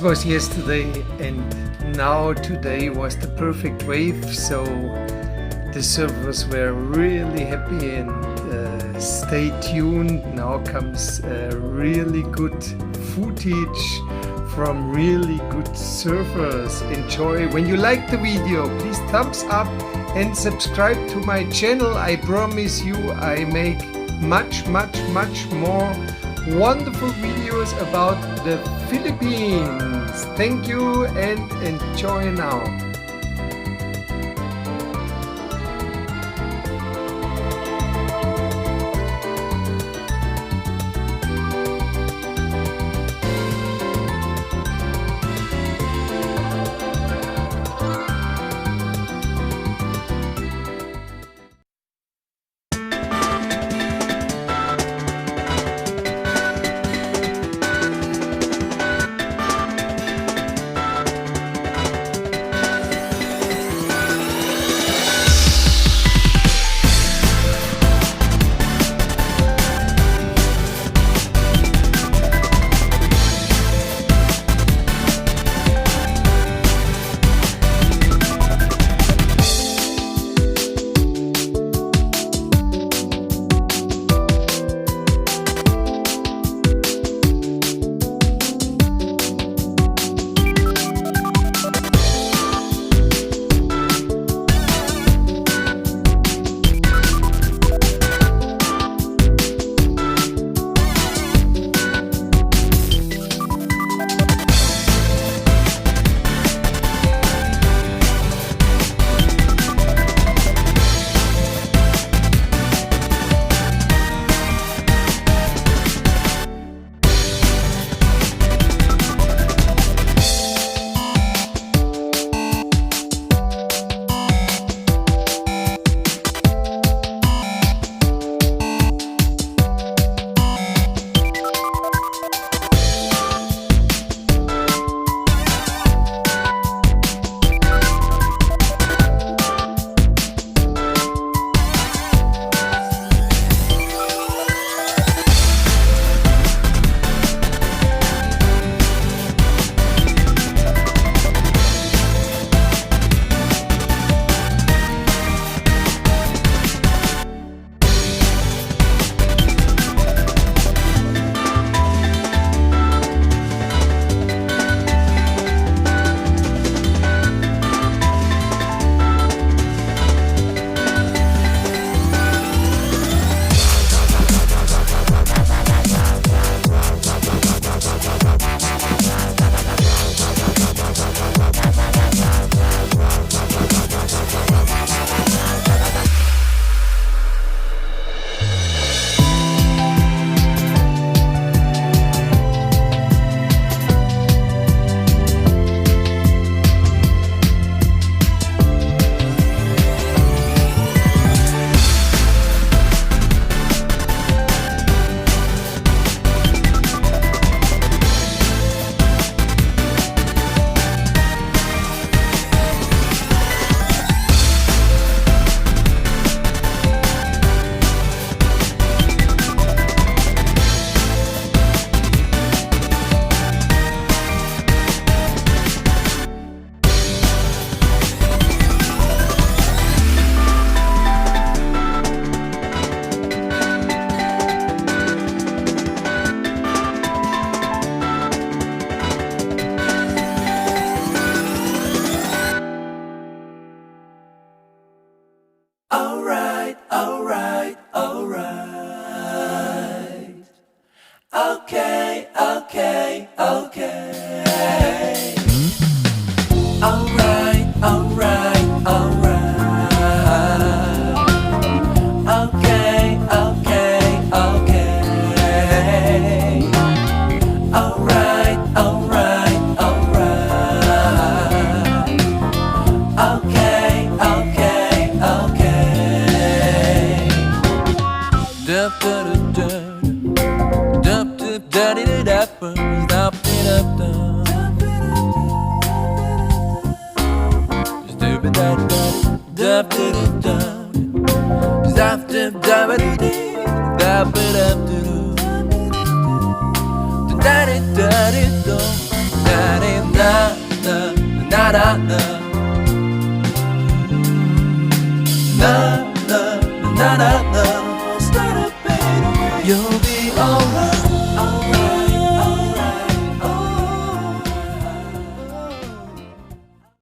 was yesterday, and now today was the perfect wave, so the surfers were really happy and stay tuned. Now comes really good footage from really good surfers. Enjoy. When you like the video, please thumbs up and subscribe to my channel. I promise you I make much more wonderful videos about the Philippines. Thank you and enjoy now. Da-da-da-da-da-da na na na na na na na na na. Start a better way. You'll be alright.